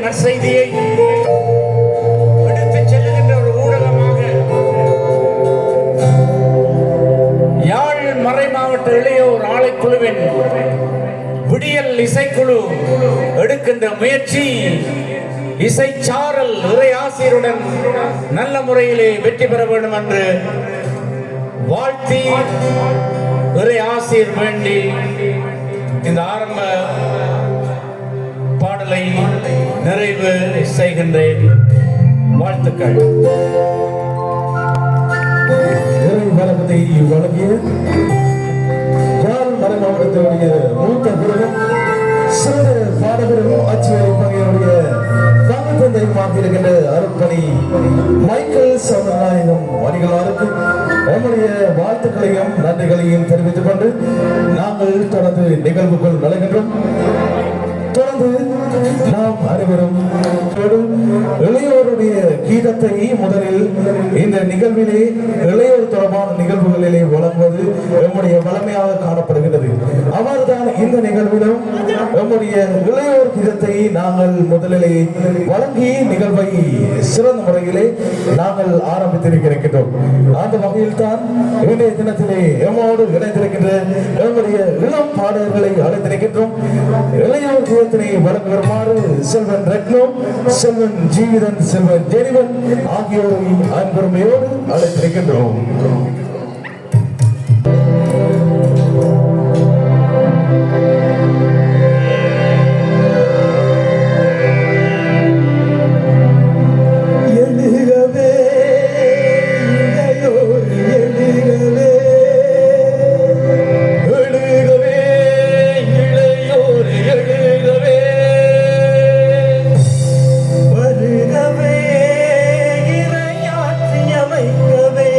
நற்செய்தியை எடுத்துச் செல்லுகின்ற ஒரு ஊடகமாக யாழ் மறைமாவட்ட இளையோர் ஆலைக்குழுவின் விடியல் இசைக்குழு எடுக்கின்ற முயற்சி இசைச்சாரல் இறை ஆசிரியருடன் நல்ல முறையிலே வெற்றி பெற வேண்டும் என்று வாழ்த்தி இறை ஆசிரியர் வேண்டி இந்த ஆரம்ப பாடலை நிறைவு செய்கின்றேன். வாழ்த்துக்கள். வழக்கத்தை வழங்கிய யாழ் மறை மாவட்டத்தினுடைய மூத்த குருவும் சிறந்த பாடகரும் ஆட்சியரை பகையுடைய தாய் தந்தையுமாக இருக்கின்ற அருட்பணி மைக்கேல் சௌந்தரநாயகம் அடிகளாருக்கு நம்முடைய வாழ்த்துக்களையும் நன்றிகளையும் தெரிவித்துக் கொண்டு நாங்கள் தொடர்ந்து நிகழ்வுக்குள் நுழைகின்றோம். தொடர்ந்து நாம் அனைவரும் இளையோருடைய கீதத்தை முதலில் இந்த நிகழ்விலே இளையோர் தொடர்பான நிகழ்வுகளிலே வழங்குவது நம்முடைய வளமையாக காணப்படுகிறது. அவர்தான் இந்த நிகழ்விலும் நம்முடைய இளையோர் கீதத்தை நாங்கள் முதலிலே வழங்கி நிகழ்வை சிறந்த முறையிலே நாங்கள் ஆரம்பித்திருக்கின்றோம். அந்த வகையில் தான் இன்றைய தினத்திலே எம்மோடு இணைந்திருக்கின்ற நம்முடைய இளம் பாடல்களை அழைத்திருக்கின்றோம். இளையோர் கீதத்தினை வழங்குமாறு செல்வன் ரத்னோ, செல்வன் ஜீவிதன், செல்வன் ஜெனிவன் ஆகியோரை அன்புரிமையோடு அழைத்திருக்கின்றோம். வருகவே இறையாட்சி அமைக்கவே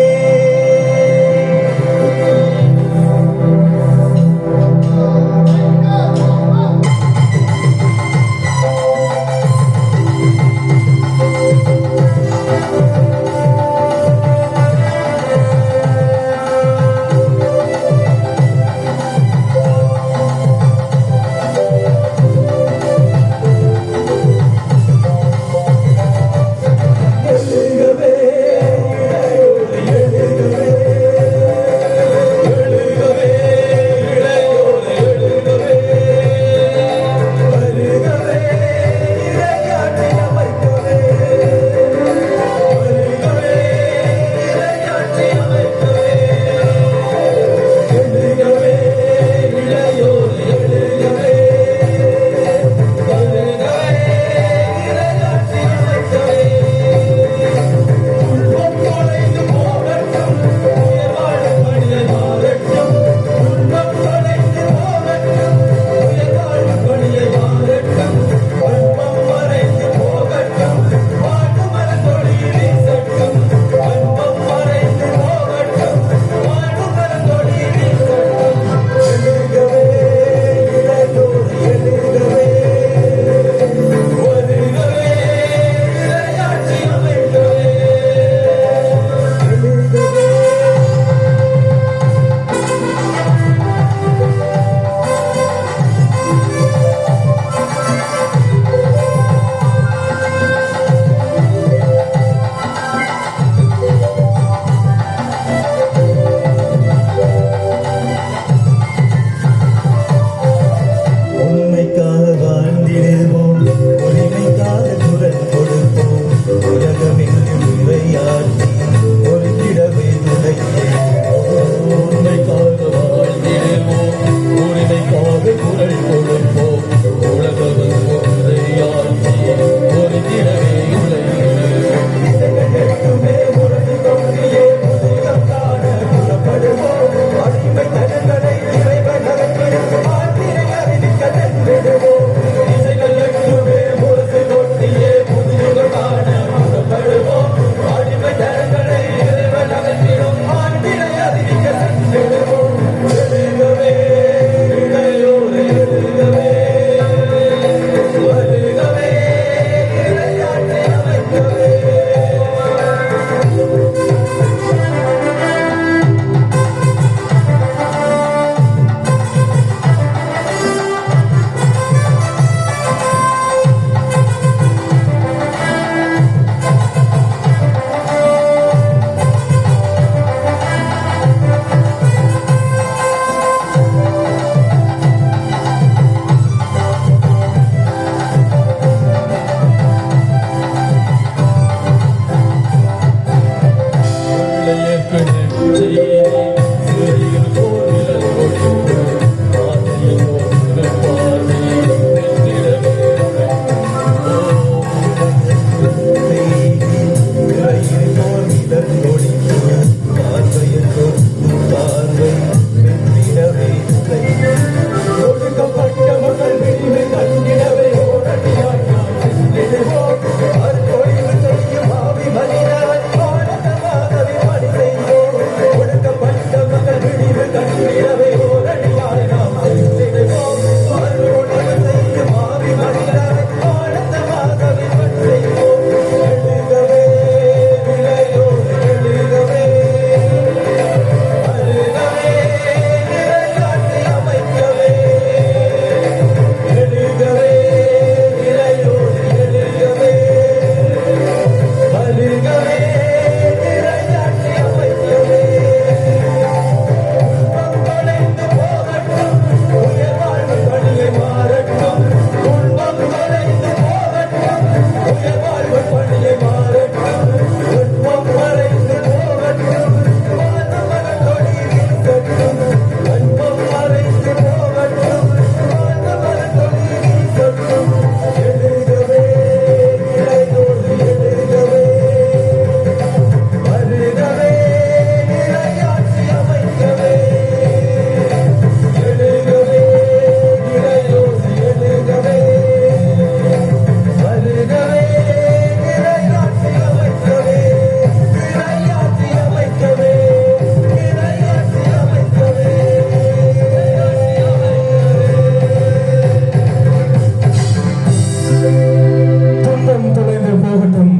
துன்பம் தொலைந்து போகட்டும்,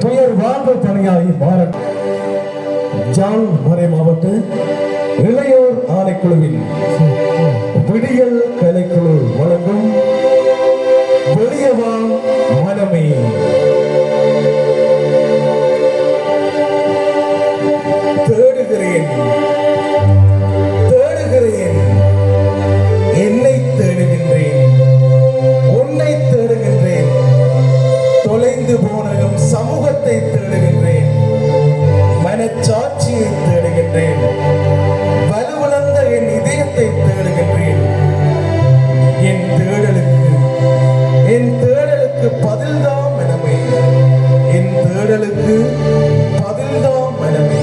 துயர் வாழ்வு பணியாய் மாறட்டும். ஜாழ் மறை மாவட்ட இளையோர் ஆணைக்குழுவின் விடியல் கலைக்குழு வழங்கும் வெளியவா மனமே. தேடுகிறேன் தேடுகிறேன், என்னை தேடுகின்றேன், உன்னை தேடுகின்றேன், தொலைந்து போன எம் சமூகத்தை தேடுகின்றேன், மனச்சாட்சியை தேடுகின்றேன், வலுவிழந்த என் இதயத்தை தேடுகின்றேன். என் தேடலுக்கு பதில்தான் மனமே, என் தேடலுக்கு பதில்தான் மனமே.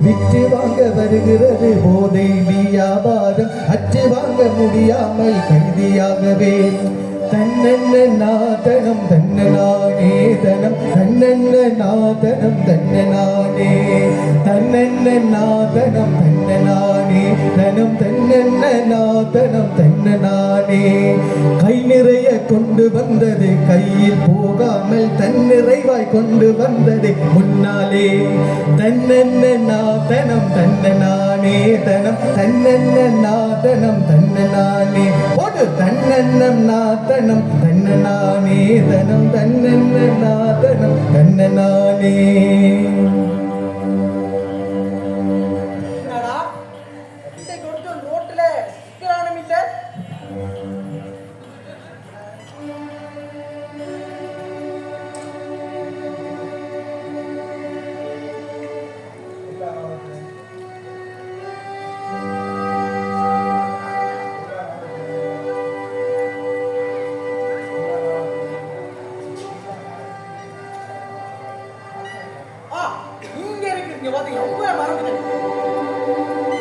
விற்று வாங்க வருகிறது போதை வியாபாரம், அற்று வாங்க முடியாமல் கைதியாகவே. தன்னநாதனம் தன்னனானே தனம், தன்னநாதனம் தன்னனானே, தன்னநாதனம் தன்னனானே தனம், தன்னநாதனம் தன்னனானே. கை நிறைய கொண்டு வந்தது கையில் போகாமல் தன்னிறைவாய் கொண்டு வந்தது முன்னாலே. தன்னநாதனம் தன்னனானே தனம், தன்னநாதனம் தன்னனானே. ஒரு தன்னன்னம் நாதனம் தன்னனானே தனம், தன்னநாதனம் தன்னனானே.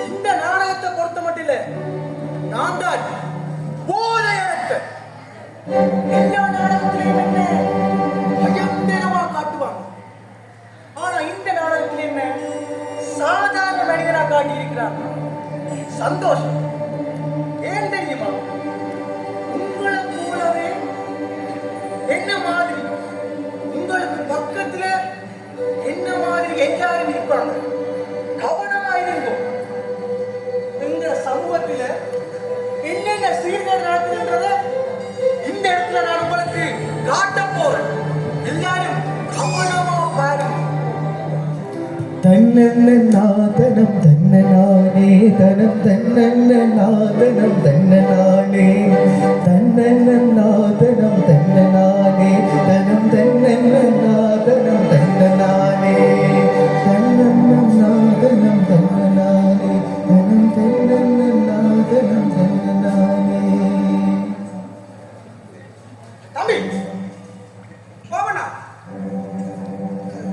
இந்த நாணயத்தை பொறுத்த மட்டும் இல்ல, நான் தான் போதையத்தை எல்லா நாடகத்திலையும் என்ன பயங்கரமா காட்டுவாங்க. ஆனா இந்த நாடகத்தில் என்ன சாதாரண மனிதனா காட்டி இருக்கிறாங்க. சந்தோஷம் ஏன் தெரியுமா? உங்களை போலவே என்ன மாதிரி உங்களுக்கு பக்கத்துல என்ன மாதிரி எல்லாரும் இருப்பாங்க. கவனமா இருக்கும். இந்த சமூகத்துல என்னென்ன சீர்கேடு நடக்குதுன்றத இந்த இடத்துல நான் உங்களுக்கு காட்ட போறேன். எல்லாரும் கவனமா பாருங்க. தன்னநாதனம் தன்னனானே தனம், தன்னநாதனம் தன்னனானே, தன்னநாதனம் தன்னனானே தனம், தன்னநாதனம் தன்னனானே, தன்னநாதனம் தன்னனானே தனம், தன்னநாதனம் தன்னனானே. தம்பி போவனா?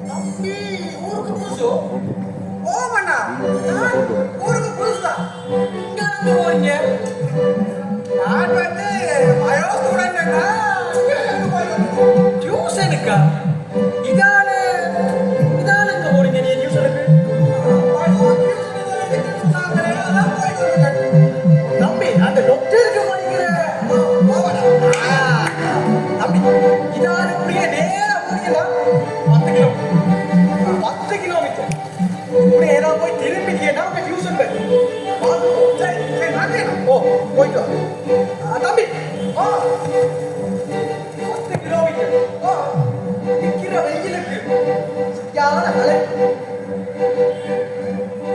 தம்பி ஊருக்கு புதுசு போவனா? ஊருக்கு புதுசுதான். இங்க இருந்து போறீங்க? நான் வந்து பயோ ஸ்டூடெண்ட்னா டியூஷனுக்கா? இதால இங்க போறீங்க நீ டியூஷனுக்கு? தம்பி அந்த டாக்டருக்கு படிக்கிற போவனா? தம்பி இதால இப்படியே நேரா போனீங்களா 10 கிலோமீட்டர் இப்படியே ஏதாவது போய் திரும்பிட்டீங்கன்னா உங்க டியூஷன் போயிட்டு தம்பி 10 கிலோமீட்டர் நிக்கிற வெயிலுக்கு சரியான மழை.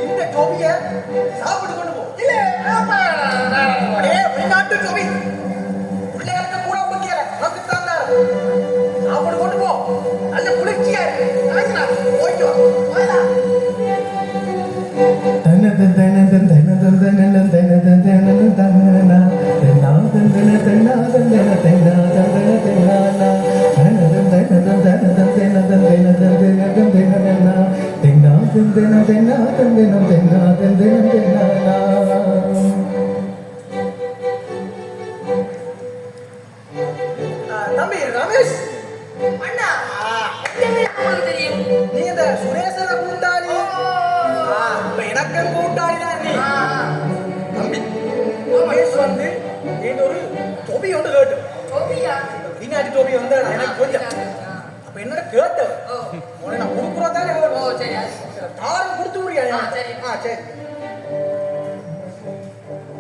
இந்த டொபிய சாப்பிட்டு கொண்டு போ. இல்ல வெளிநாட்டு டொபி பிள்ளைகளுக்கு கூட முக்கிய நமக்குத்தான் சாப்பிட்டு கொண்டு போ. நல்ல குளிர்ச்சியா இருக்கு. போயிட்டு வா. தனதன் தனதன் தனதன் தனதன் தனதன் தனதன் தனனா தனதன் தனதன் தனதன் தனதன் தனதன் தனதன் தனதன் தனதன் தனதன் தனதன் தனதன் தனதன் தனதன் தென்னா தென்னா தென்னா தென்னா தென்னா தென்னா. தம்பி ரமேஷ், அண்ணா என்ன உங்களுக்கு தெரியும்? நீ இந்த சுரேசர கூட்டாளி. இப்ப எனக்கும் கூட்டாளி தான் நீ. தம்பி ரமேஷ் வந்து என் ஒரு தொபி ஒன்று கேட்டு டோபியா? பின்னாடி தொபி வந்து எனக்கு கொஞ்சம் அப்ப என்னோட கேட்டு ஓ உன்னை நான் கொடுக்குறதானே ஓ சரி தாரம் கொடுத்து முடியாது. சரி. சரி.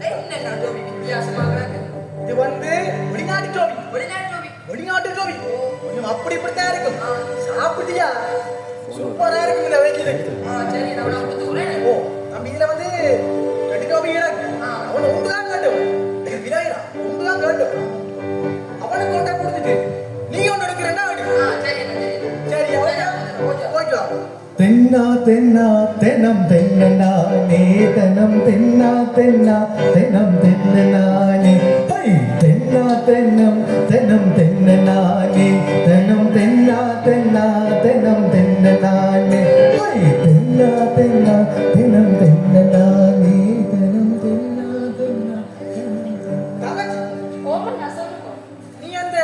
என்ன டோபி வித்தியாசமாக இருக்கு? இது வந்து வெளிநாட்டு டோபி. வெளிநாட்டு டோபி. வெளிநாட்டு டோபி கொஞ்சம் அப்படி இப்படித்தான் இருக்கும். சாப்பிட்டியா? சூப்பரா இருக்கும் இந்த வைக்கிது. சரி நான் உனக்கு கொடுத்துக்கிறேன். ஓ நம்ம இதுல வந்து ரெண்டு டோபி இருக்கு. அவனை ஒன்றுதான் கேட்டவன். விநாயகா ஒன்றுதான் கேட்டவன். அவனுக்கு கொண்டா கொடுத்துட்டு நீ ஒன்று எடுக்கிறேன்னா சரி அண்ணா சரி. சரி ஓகே. தென்னா தென்னா தெனம் தென்னனானே தெனம் தென்னா தென்னா தெனம் தென்னனானே ஹை தென்னா தென்னம் தெனம் தென்னனானே தெனம் தென்னா தென்னா தெனம் தென்னனானே ஹை தென்னா தென்னா தெனம் தென்னனானே தெனம் தென்னா தென்னா. தங்கச்சி, ஓமன் நான் சொல்லுங்க. நீ அந்த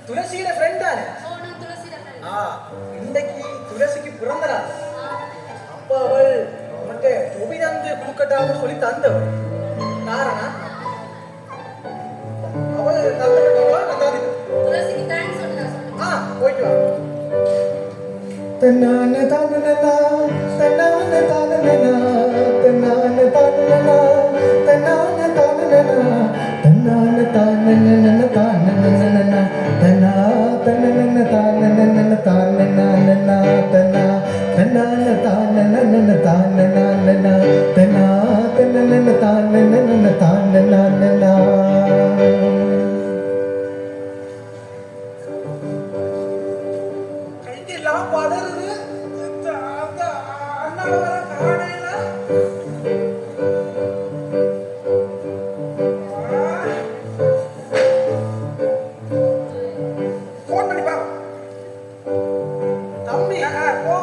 துளசியில ஃப்ரெண்ட் தானே? ஓ நான் துளசி தான். இன்னைக்கு துளசிக்கு பிறந்த நாள். அப்ப அவள் உனக்கு தொபி தந்து குடுக்கட்டான்னு சொல்லி தந்தவள். காரணம் அவள் நல்லது. துளசிக்கு தேங்க்ஸ் சொல்லு நான் சொல்றேன். போயிட்டு வா. தன்னான தானனா தன்னான தானனா தன்னான தானனா தன்னான தானனா தன்னான தானனா தானனா தன்னா தன்னன தானன தானனா தன்னா தன்னான தானன தானனா தன்னா தன்னன தானன தானனா. கையெல்லாம் பதறுது. அண்ணாவை வர காணையில. போன் பண்ணி பாப்போம். தம்பி போ.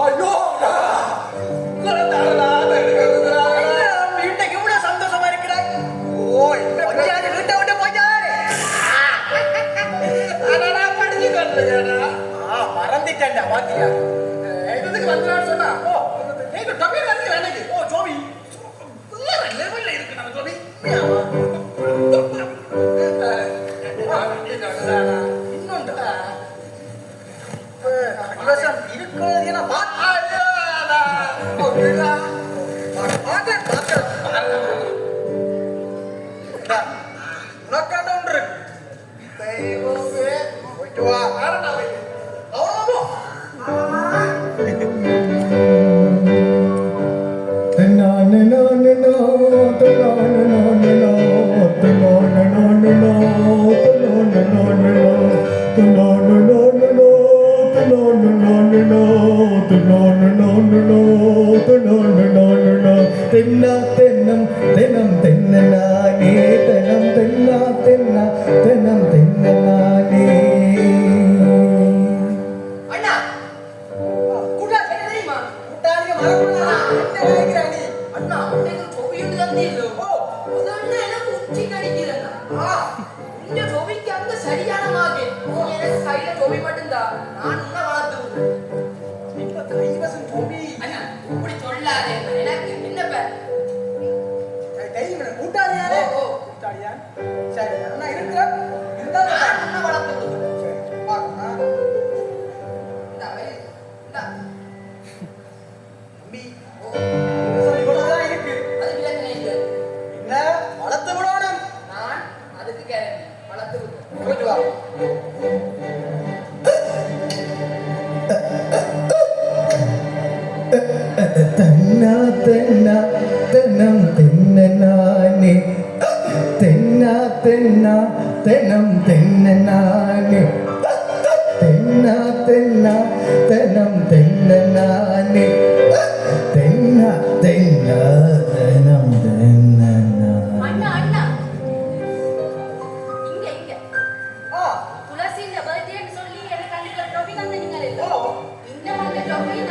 ஐயோ வீட்டுக்கு இவ்வளவு சந்தோஷமா இருக்கிறாய். ஓ கொஞ்சாது வீட்டை விட்டு போயாரு. மறந்துட்டேன்டா பாத்தியா. எதுக்கு வந்தான்னு சொன்னா நீங்க டொபி வரீங்க எனக்கு. ஓ ஜோபி வேற லெவல்ல இருக்கு நம்ம ஜோபி. இன்னொன்று இலவசம் இருக்கிறது என உனக்காண்ட ஒன்று இருக்கு. போயிட்டு வா. அவ்வளோ தென்னா தென்னம் தெனம் தென்னனானே தெனம் தென்னா தென்னா தெனம் தென்னனானே. அண்ணா கூட்டாளி என்ன தெரியுமா? கூட்டாளிய மறக்கூடாது. என்ன நினைக்கிறாய் நீ? அண்ணா உனக்கு டோபியோடு தந்தீங்களோ? ஓ அது அண்ணா எனக்கு உச்சி கடிக்கிறேன். இந்த டோபிக்கு அந்த சரியான மார்க்கு. நீ எனக்கு கையில டோபி மட்டும்தான். நான் உன்னை வளர்த்து விடுறேன். இப்ப கைவசம் ஜோபி. அண்ணா இப்படி சொல்லாதே. எனக்கு என்ன பேர்? கூட்டாளியாரே. ஓ கூட்டாளியா? சரி அண்ணா இருக்கிறேன். இருந்தாலும் நான் உன்னை வளர்த்து விடுறேன். சரி பார்க்கணும். இந்தா வை. இந்தா. தம்பி ஓ இவ்வளவுதான் இருக்கு. அது விலங்கு இல்லை. என்ன வளர்த்து விடணும். நான் அதுக்கு கேரண்டி வளர்த்து விடுறேன். போயிட்டு வா. தென்னா தென்னா தெனம் தென்னனானே தென்னா தென்னா தெனம் தென்னனானே தென்னா தென்னா தெனம் தென்னனானே தென்னா தென்னா தெனம் தென்னனா. அண்ணா அண்ணா இங்க இங்க ஆ துளசி இந்த பர்த்டேன்னு சொல்லி எனக்கு அன்னைக்கு டாபிக் தந்தீங்களே ஓ இந்த மாதிரி டாபிக்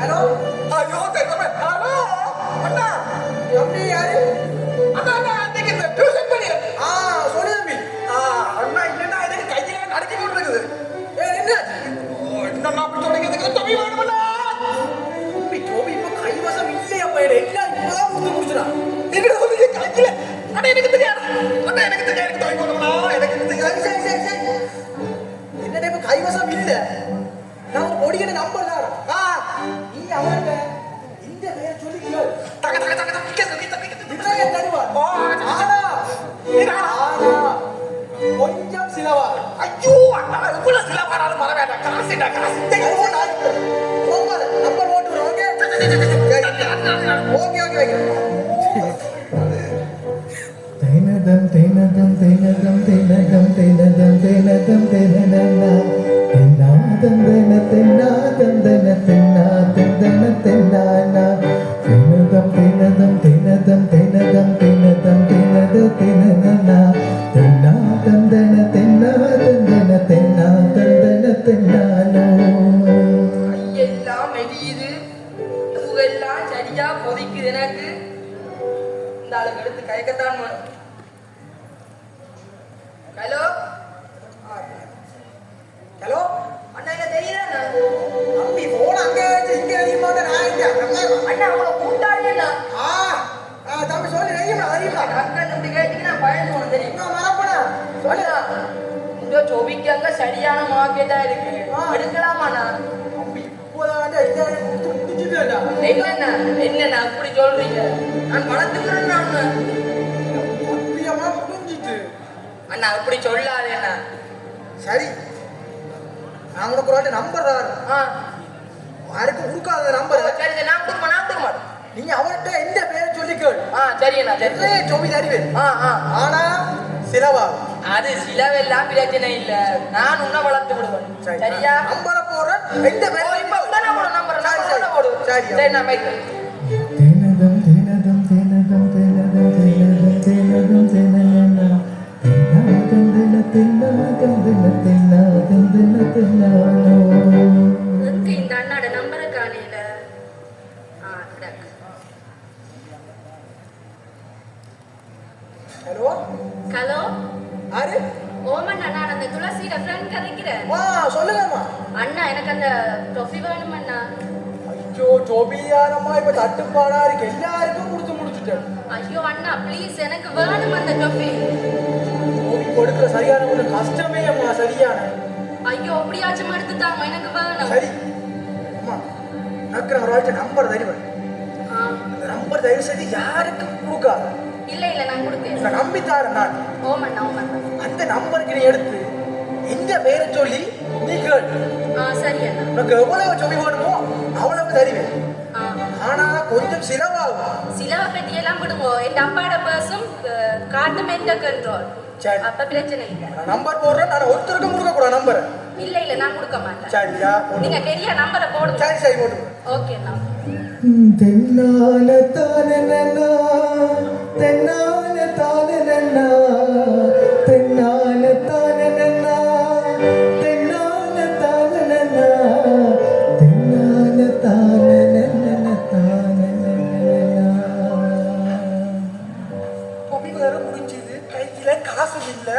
ஹலோ ஐயோ தெரியல ஹலோ அண்ணா எப்படி யாரு அண்ணா அன்னைக்கு இந்த டியூஷன் பண்ணி சொல்லு தம்பி அண்ணா இல்லைன்னா எனக்கு கையில நடக்க கொண்டிருக்குது என்ன என்னண்ணா அப்படி சொல்லிக்கிறதுக்கு தொகை வேணுமண்ணா தம்பி ஜோபி இப்ப கைவசம் இல்லையா பையன் எல்லாம் இப்பதான் கொடுத்து முடிச்சுறான் என்ன சொல்லுங்க கையில அண்ணா எனக்கு தெரியாது அண்ணா எனக்கு தெரியாது எனக்கு தொகை வேணுமண்ணா எனக்கு தெரியாது சரி என்னடா இப்ப கைவசம் இல்ல நான் ஒரு பொடிக்கிட்ட நம்பர் தான் நீ அவன்கிட்ட இந்த பேரை சொல்லிக்கோ தக தக தக தக இவனே தருவார் ஆனா கொஞ்சம் சிலவா ஐயோ அண்ணா இவ்வளவு சில வராலும் வர வேண்டாம் காசு என்ன காசு நம்பர் ஓட்டு okay okay okay Tenadam tenadam tenadam tenadam tenadam tenadam tenadana tenadam dena tenadam dena tenadam dena tenana tenadam tenadam tenadam tenadam tenadam tenadam tenadana tenadam dena tenadam dena tenadam dena tenano கையெல்லாம் மெலியுது பூவெல்லாம் சரியா கொதிக்குது எனக்கு இந்த ஆளுக்கு எடுத்து கயக்கத்தான் வேணும். Hello hello அண்ணா என்ன தெரியல தம்பி போன் அங்கே வச்சு இங்கே அதிகமாக நான் இங்கே அண்ணா உங்களை கூட்டாளி அண்ணா தம்பி சொல்லி நெய்யுமா அறியுமா அக்கா இப்படி கேட்டீங்கன்னா பயந்து போன தெரியும் நான் மறப்பனா சொல்லு அண்ணா இந்த ஜோபிக்கு அங்க சரியான மார்க்கெட்டா இருக்கு எடுக்கலாமாண்ணா தம்பி இப்போதான் இந்த கொடுத்து முடிச்சுட்டேன்டா என்னண்ணா அப்படி சொல்றீங்க நான் வளர்த்துக்கிறேன் அண்ணா சத்தியமா முடிஞ்சிட்டு அண்ணா அப்படி சொல்லாதே அண்ணா சரி நான் உனக்கு ஒரு வாட்டி நம்பர் தான் யாருக்கும் கொடுக்காத நம்பர் சரி சரி நான் கொடுக்க மாட்டேன் நீங்க அவர்கிட்ட எந்த பேரை சொல்லிக்கோ சரி அண்ணா சரி நிறைய ஜோபி அறிவு ஆனா சிலவா அது சிலவெல்லாம் பிரச்சனை இல்ல நான் உன்னை வளர்த்து விடுவேன் சரியா நம்பரை போடுறேன் எந்த ஓ, பேரை இப்ப உடனே போடு நம்பர் சரி, சரி. போடு சரி. சரி நான் வைக்கிறேன் tenadam tenadam tenadam tenadam tenadam tenadam tenadana tenadam dena tenadam dena tenadam dena tenano எங்க இந்த அண்ணாட நம்பரை காணையில ஹலோ ஹலோ யாரு ஓமன் அண்ணா நான் அந்த துளசியோட ஃப்ரெண்ட் கதைக்கிறேன் சொல்லுங்கம்மா அண்ணா எனக்கு அந்த ட்ராஃபி வேணும் அண்ணா ஐயோ ஜோபியாரம்மா இப்ப தட்டுப்பாடா இருக்கு எல்லாருக்கும் கொடுத்து முடிச்சுட்டேன் ஐயோ அண்ணா ப்ளீஸ் எனக்கு வேணும் அந்த ட்ராஃபி ஜோபி கொடுக்குற சரியான ஒரு கஷ்டமே அம்மா சரியான ஐயோ அப்படியாச்சும் எடுத்து தாங்க எனக்கு வேணும் சரி அம்மா எனக்கு நான் ஒரு ஆள்கிட்ட நம்பர் தருவேன் அந்த நம்பர் தயவு செய்து யாருக்கும் கொடுக்காது இல்ல இல்ல நான் கொடுத்தேன் நான் நம்பித்தாரேன் நான் ஓமண்ணா ஓமண்ணா அந்த நம்பருக்கு நீ எடுத்து எந்த பேரை சொல்லி நீ கேள் சரி அண்ணா உனக்கு எவ்வளவு சொல்லி வேணுமோ அவ்வளவு தருவேன் ஆனா கொஞ்சம் சிலவாகும் சிலவ பெட்டியெல்லாம் விடுவோம் என் அப்பாட பர்ஸும் காட்டும் எந்த கண்ட்ரோல் சரி. அப்ப பிரச்சனை இல்லை நான் நம்பர் போடுறேன் நான் ஒருத்தருக்கும் கொடுக்க கூடாது நம்பர் இல்ல இல்ல நான் கொடுக்க மாட்டேன் சரியா நீங்க பெரிய நம்பரை போடுங்க சரி சரி போட்டு ஓகே அண்ணா தென்னால தானனா தென்னால தானனா தென்னால தானனா தென்னால தானனா தென்னால தானனா தானனா பொம்மி வேற முடிஞ்சது கையில காசு இல்ல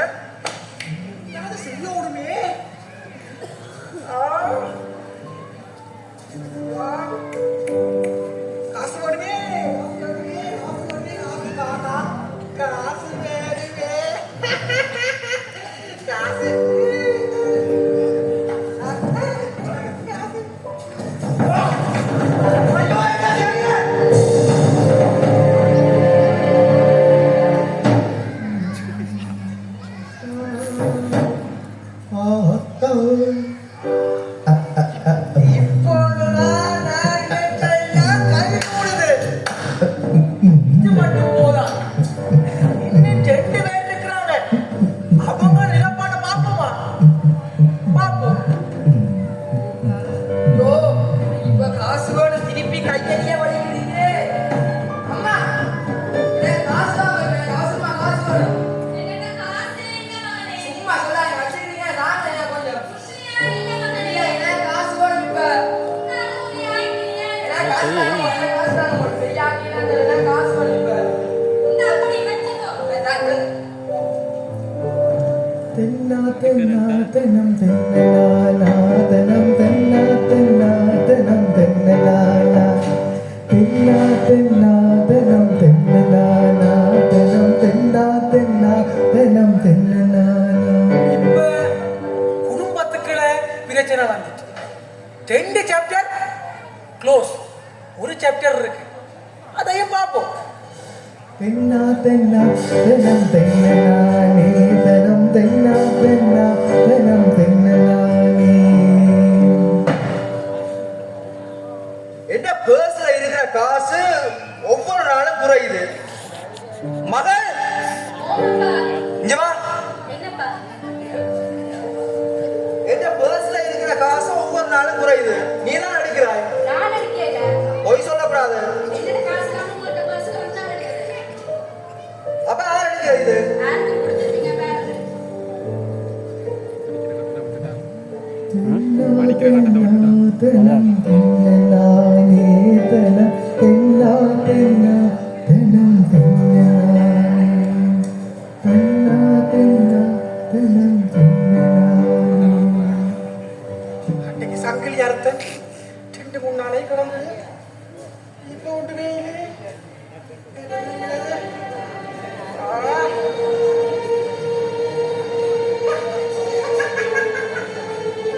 யாரு செய்யணுமே காசு வேணுமே காசு வேணுமே காசு வேணுமே காசு வேணுமே இப்போதுதான் நான் கேட்டெல்லாம் கை கூடுது. இது மட்டும் போதா. இன்னும் 2 பேர் இருக்கிறாங்க. அவங்க நிலப்பாட பாப்போமா? பாப்போம். ஓ இப்ப காசுவோட திருப்பி கையெல்லாம் வழிகிறீங்க. அம்மா எனக்கு காசு வாங்க, காசுமா காசு வேணும். சும்மா சொல்லாங்க வச்சிருக்கீங்க. நான் என்ன கொஞ்சம் எனக்கு காசு வேணும் இப்ப. எனக்கு காசு வேணும், எனக்கு காசு வேணும். சரியாக்கி எனக்கு காசு வேணும் இப்ப. தென்னா தென்னா தென்னம் தென்னலாலா தென்னம் தென்னா தென்னா தென்னம் தென்னலாலா தென்னா தென்னா தென்னம் தென்னலாலா தென்னம் தென்னா தென்னா தென்னம் தென்னலாலா. இப்ப குடும்பத்துக்குள்ள பிரச்சனை வந்துட்டு 2 சாப்டர் க்ளோஸ், ஒரு சாப்டர் இருக்கு, அதையும் பார்ப்போம். தென்னா தென்னா தென்னம் தென்னலானே தென்னம் தென்னா தென்னா தென்னம் தென்னலானே. என்ன பர்ஸ்ல இருக்கிற காசு ஒவ்வொரு நாளும் குறையுது. மகள் இங்க வா. என்னப்பா என்ன பர்ஸ்ல இருக்கிற காசு ஒவ்வொரு நாளும் குறையுது. நீ தான் அடிக்கிறாய். நான் அடிக்கல. பொய் சொல்லக்கூடாது. என்னோட காசு எல்லாம் உங்கள்கிட்ட பர்ஸ்ல வந்து அடிக்கிறேன். அப்ப யார் அடிக்கிறது? ஆன்டி கொடுத்துருக்கீங்க பேர். தென்னா தென்னம் தென்னலானே தென்னம் தென்னா தென்னா தென்னம் தென்னலானே தென்னா தென்னா தென்னம் தென்னலானே. அன்னைக்கு சங்கிலி அறுத்த 2-3 நாளே கிடந்தது. இப்ப ஒன்றுமே இல்லை.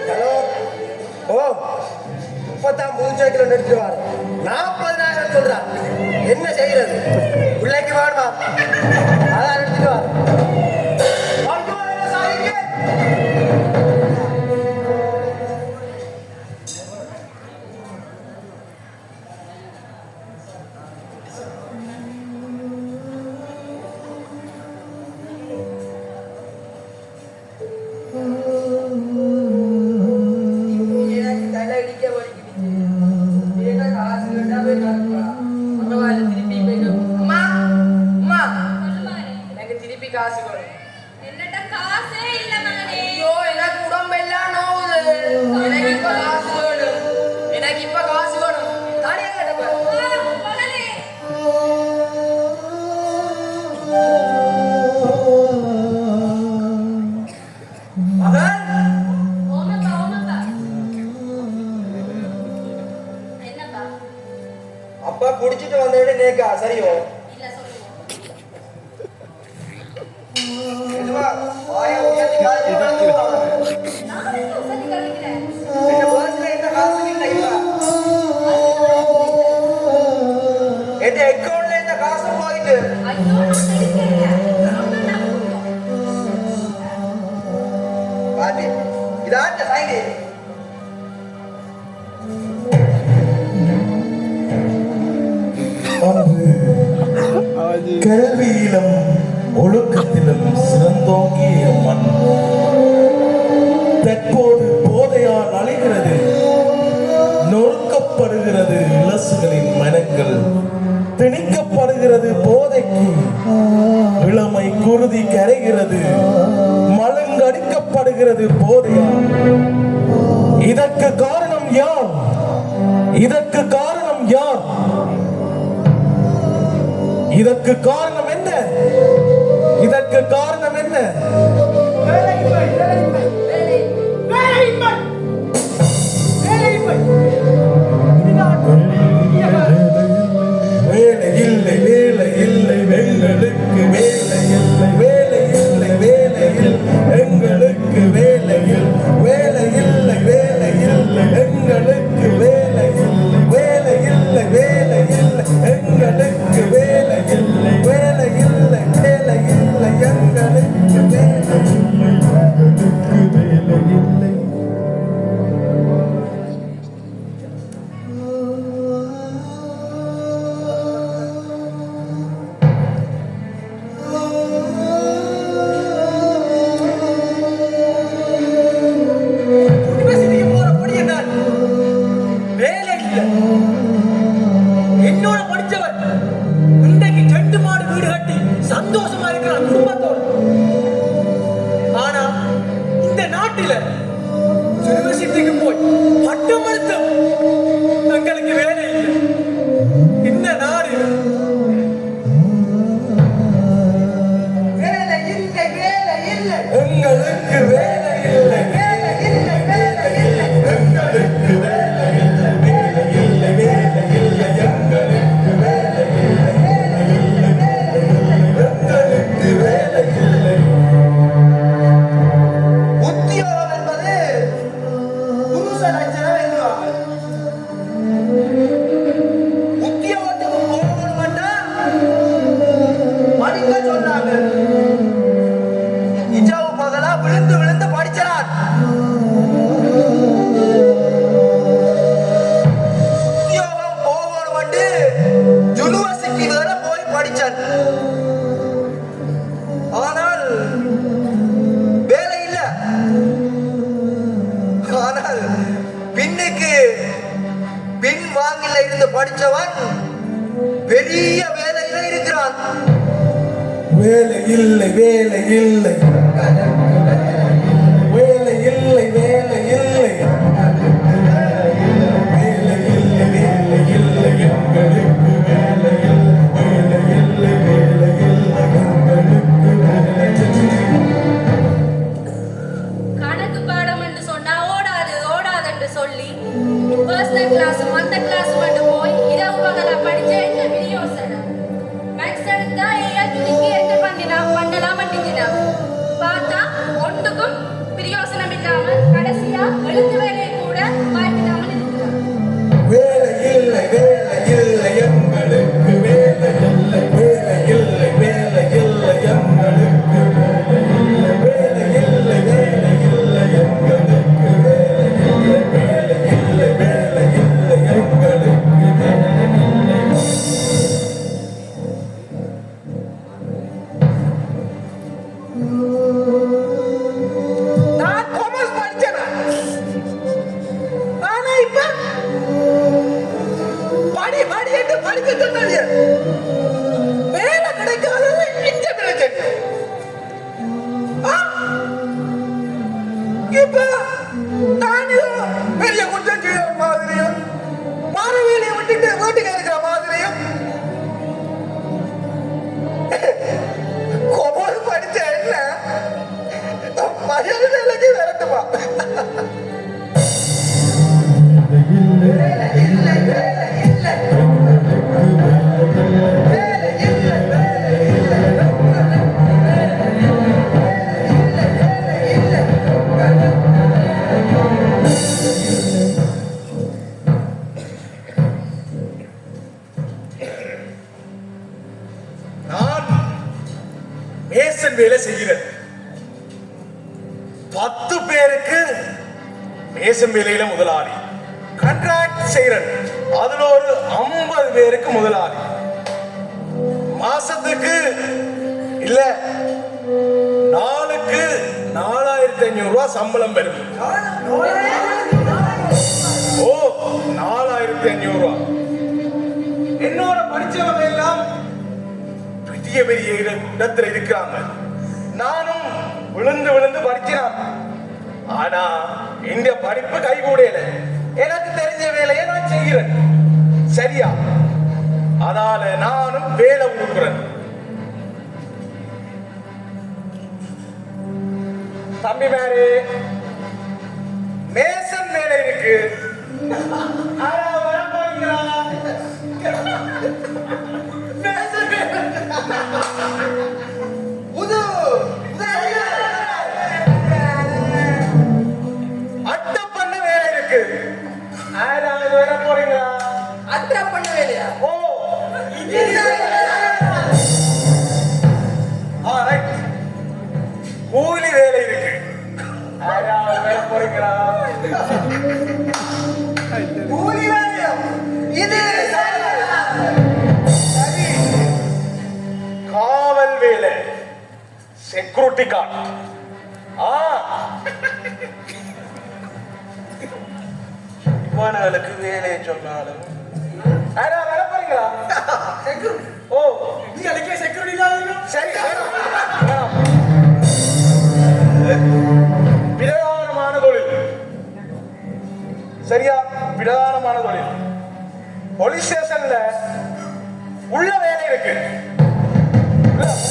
ஹலோ. ஓ, இப்பதான் மூஞ்சாக்கில நிறுத்துவார். 40,000 சொல்றார். என்ன செய்யறது? பிள்ளைக்கு வேணுமா? அதான் நிறுத்துவார். ஐயோ, என்ன சாதிக்க? எனக்கு தலை அடிக்க வலிக்குது. ஏன்னா காசு வேண்டாமே காசுமா. பரவாயில்ல திருப்பி போய் அம்மா அம்மா எனக்கு திருப்பி காசு வேணும். என்னட்ட காசே இல்ல மகனே. ஐயோ எனக்கு உடம்பெல்லாம் நோவுது. எனக்கு இப்ப காசு வேணும். எனக்கு இப்ப காசு வேணும். தானே கேட்டப்ப மகனே மகள் ஓமப்பா ஓமப்பா. என்னப்பா அப்பா குடிச்சிட்டு வந்தேன்னு நேக்கா சரியோ? இல்ல சொல்லுங்க. என்னவா? வாயை உயர்த்தி காய்ச்சி வந்துருவாங்க. நான் என்ன உசதி கழிக்கிறேன். என்ன பர்ஸ்ல என்ன காசு இல்லை இப்ப? என் அக்கௌண்ட்ல இந்த காசு போயிட்டு ஐயோ நான் நடிக்கிறேன். ரொம்ப நம்புங்க. பாட்டி இதாட்ட சைடு. அன்று கல்வியிலும் ஒழுக்கத்திலும் சிறந்தோங்கிய மண் தற்போது போதையால் அழிகிறது. நொறுக்கப்படுகிறது இலசுகளின் மனங்கள். திணிக்கப்படுகிறது போதைக்கு. இளமை குருதி கரைகிறது. மலங்கடிக்கப்படுகிறது போதையால். இதற்கு காரணம் யார்? இதற்கு காரணம் யார்? இதற்கு காரணம் என்ன? இதற்கு காரணம் என்ன? வேலை இல்லை, வேலை இல்லை, எங்களுக்கு வேலை இல்லை, வேலை இல்லை, வேலை இல்லை, எங்களுக்கு வேலை இல்லை, வேலை இல்லை, வேலை இல்லை, எங்களுக்கு வேலை இல்லை, வேலை இல்லை, வேலை இல்லை, எங்களுக்கு வேலை இல்லை, வேலை இல்லை, வேலை இல்லை, எங்களுக்கு வேலை இல்லை. நாட்டில யூனிவர்சிட்டிக்கு போய் பட்டம் எடுத்தோம். எங்களுக்கு வேலை இல்லை. இந்த நாடு வேலை இல்லை வேலை இல்லை எங்களுக்கு வேலை இல்லை வேலை இல்லை வேலை இல்லை எங்களுக்கு வேலை இல்லை வேலை இல்லை வேலை இல்லை எங்களுக்கு வேலை இல்லை எங்களுக்கு வேலை இல்லை. உத்தியோகம் என்பது புருஷ லட்சணம் என்கிறாங்க. உத்தியோகத்துக்கு போகணும்னா படிக்க சொன்னாங்க. இஜாவு பகலா விழுந்து விழுந்து படிச்சான். உத்தியோகம் போகணும்ட்டு யூனிவர்சிட்டி வேற போய் படிச்சான். ஆனால் வேலை இல்ல. ஆனால் பின்னுக்கு பின் வாங்கில இருந்து படிச்சவன் பெரிய வேலையில இருக்கிறான். வேலை இல்லை வேலை இல்லை வேலை இல்லை வேலை இல்லை வேலை இல்லை வேலை இல்லை எங்களுக்கு வேலை இல்லை வேலை இல்லை வேலை இல்லை எங்களுக்கு வேலை இல்லை. கணக்கு பாடம் என்று சொன்னா ஓடாது ஓடாது என்று சொல்லி பர்சனல் கிளாஸ் மத்த கிளாஸ் கொண்டு போய் இரவு பகலா படிச்ச என்ன பிரயோசனம்? மேக்ஸ் எடுத்தா ஏஆர்டிக்கு என்ன பண்ணலாம் பண்ணினா பார்த்தா ஒன்றுக்கும் பிரயோசனம் இல்லாம கடைசியா எழுத்து வேலையை கூட வாய்ப்பில்லாமல் இருக்கிறாங்க. வேலை இல்லை வேலை இல்லை எங்களுக்கு வேலை இல்லை வேலை இல்லை வேலை இல்லை எங்களுக்கு வேலை இல்லை வேலை இல்லை வேலை இல்லை எங்களுக்கு வேலை இல்லை வேலை இல்லை வேலை இல்லை எங்களுக்கு வேலை இல்லை. நான் காமர்ஸ் படிச்சேன். ஆனா இப்ப படி படி என்று படிக்க சொன்னாங்க. வேலை கிடைக்காதது இந்த பிரச்சனை. ஆ? இப்ப நான் ஏதோ பெரிய குற்றம் செய்யற மாதிரியும் மறுவேலையை விட்டுட்டு வீட்டுக்கு இருக்கிற மாதிரியும் காமர்ஸ் படிச்ச என்ன மரியாதை நிலைக்கு விரட்டுமா? வேலை இல்லை வேலை இல்லை வேலை இல்லை வேலை இல்லை நான் மேசன் வேலை செய்கிறேன். 10 பேருக்கு மேசன் வேலையில முதலாளி. கான்ட்ராக்ட் செய்கிறேன். அதுல ஒரு 50 பேருக்கு முதலாளி. மாசத்துக்கு இல்ல நாளுக்கு 4500 ரூபாய் சம்பளம் வருது. ஓ 4500 ரூபாய். என்னோட படிச்சவங்க எல்லாம் பெரிய பெரிய இடத்துல இருக்கிறாங்க. நானும் விழுந்து விழுந்து படிச்சான். ஆனா இந்த படிப்பு கைகூடையில எனக்கு தெரிஞ்ச வேலையை நான் செய்கிறேன். சரியா? அதால நானும் வேலை கொடுக்குறேன். தம்பி மேரே மேசன் வேலை இருக்கு. ஆனா வர போறீங்களா? மேசன் வேலை. புது அட்டை பண்ண வேலை இருக்கு. ஆனா வர போறீங்களா? அட்டை பண்ண வேலையா? ஓ ரைட். கூலி வேலை இருக்கு. ஆனா வர போறீங்களா? கூலி வேலையா? இது சரி. காவல் வேலை, செக்யூரிட்டி கார்டு. இவனுக்கு வேலையை சொன்னாலும் வர போறீங்களா? ஓ நீங்களுக்கே செக்யூரிட்டி தான் சரி பிரதான தொழில். போலீஸ் ஸ்டேஷன்ல உள்ள வேலை இருக்கு.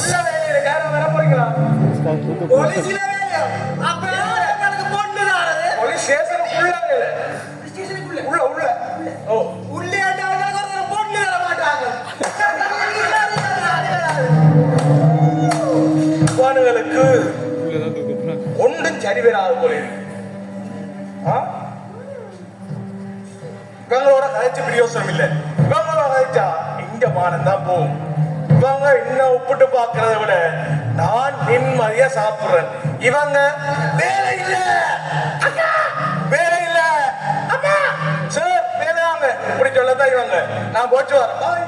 உள்ள வேலை இருக்கு. யாரும் வர போறீங்களா? போலீஸ்ல வேலையா? அப்ப எனக்கு பொண்ணு தானது. போலீஸ் ஸ்டேஷனுக்குள்ள வேலை. ஸ்டேஷனுக்குள்ள. உள்ள உள்ள. ஓ உள்ளே ஆட்டாங்க பொண்ணு தர மாட்டாங்க. இவனுங்களுக்கு ஒன்றும் சரி வராது போல இருக்கு. இவங்களோட கதைச்சு பிரயோசனம் இல்லை. இவங்களோட கதைச்சா இங்க மானம் தான் போகும். இவங்க இன்னும் ஒப்பிட்டு பார்க்கறத விட நான் நிம்மதியா சாப்பிடுறேன். இவங்க வேலை இல்ல வேலை இல்ல அம்மா சார் வேலை வாங்க இப்படி சொல்லத்தான் இவங்க. நான் போச்சு வரேன். பாய்.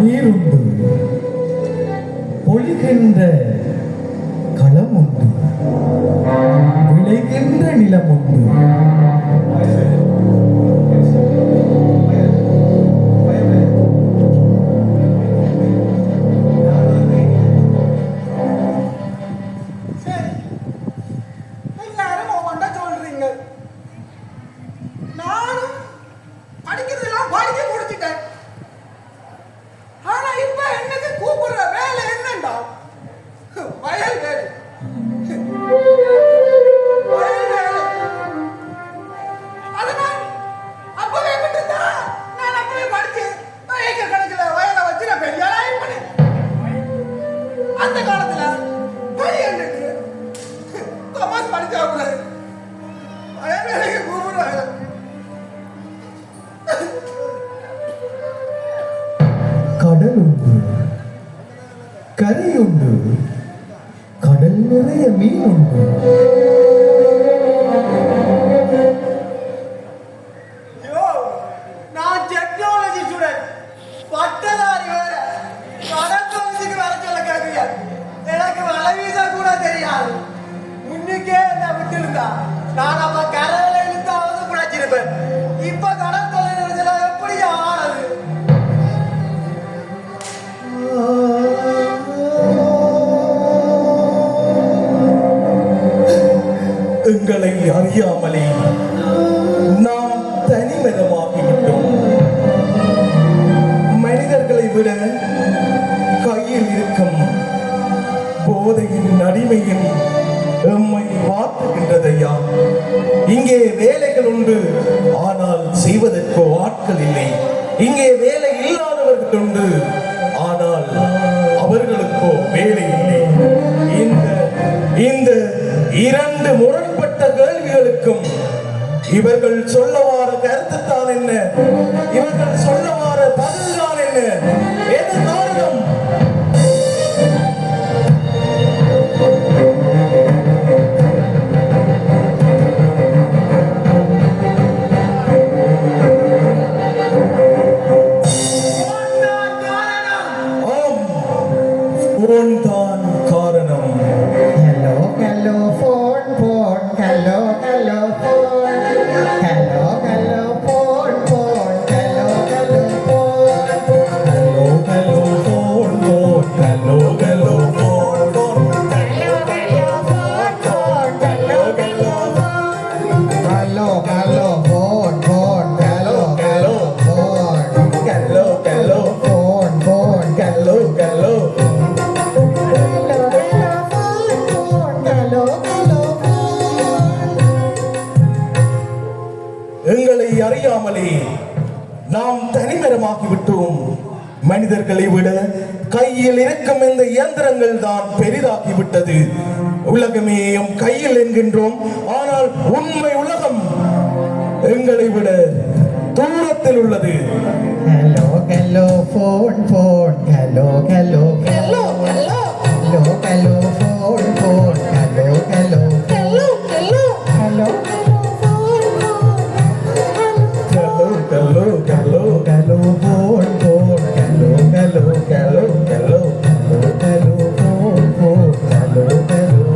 நீருண்டு பொழிகின்ற களம் உண்டு விளைகின்ற நிலம் உண்டு எல்லாரும் ஒவ்வொன்றா சொல்றீங்க. நானும் படிக்கிறதெல்லாம் படிச்சு முடிச்சுட்டேன். ஆனா இப்ப என்னது கூப்பிடுற வேலை என்னண்டா? வயல் வேலை. வயல் வேலை. அதை நான் அப்பவே விட்டுட்டா, நான் அப்பவே படிச்சு ஏக்கர் கணக்குல வயலை வச்சு நான் பெரிய ஆளா இருப்பேன். அந்த காலத்துல பையனுக்கு தமாஸ் படிச்சா கூட வயல் வேலைக்கு கூப்பிடுறாங்க. கடல் உண்டு கரை உண்டு கடல் நிறைய மீன் உண்டு ஐயோ, நான் டெக்னாலஜி ஸ்டூடெண்ட், பட்டதாரி வேற. கடற்கொலைக்கு வர சொல்ல கேட்குறியா? எனக்கு வலை வீச கூட தெரியாது. முன்னுக்கே என்ன விட்டுருந்தா நான் அப்ப கரையில இழுத்தாவது பிழைச்சிருப்பேன். இப்ப கடற்கொலை நினைச்சா எப்படி ஆனது? எங்களை அறியாமலே நாம் தனிமரமாகிவிட்டோம். மனிதர்களை விட கையில் இருக்கும் போதையின் அடிமையும் எம்மை வாட்டுகின்றதையா. இங்கே வேலைகள் உண்டு, ஆனால் செய்வதற்கோ ஆட்கள் இல்லை. இங்கே வேலை இல்லாதவர்கள் உண்டு, ஆனால் அவர்களுக்கோ வேலை இல்லை. இந்த இரண்டு முரண்பட்ட கேள்விகளுக்கும் இவர்கள் சொல்ல வார கருத்துத்தான் என்ன? இவர்கள் சொல்ல வார பதில்தான் என்ன? எது காரணம்? ஆம், போன் தான் காரணம். Hello, hello, phone, phone. Hello, hello, phone. Hello, hello, phone, phone. Hello, hello, phone. Hello, hello, phone, phone. Hello, hello, phone, phone. Hello, hello, phone, phone. Hello, hello, phone. Hello, hello, phone, phone. Hello, hello, phone. Hello, hello, Phone, phone. hello, hello. Hello, hello, phone, phone. Hello, hello, phone. எங்களை அறியாமலே நாம் தனிமரமாகிவிட்டோம். மனிதர்களை விட கையில் இருக்கும் இந்த இயந்திரங்கள் தான் பெரிதாகிவிட்டது. உலகமே எம் கையில் என்கின்றோம், ஆனால் உண்மை உலகம் எங்களை விட தூரத்தில் உள்ளது. Hello, hello, phone, phone. Hello, hello, hello, hello. Hello, hello, phone, phone. Hello, hello, hello, hello. Hello, hello, phone, phone. Hello, hello, hello, Hello, phone, phone. Hello, hello, hello, hello. hello, hello, phone, phone. Hello, hello.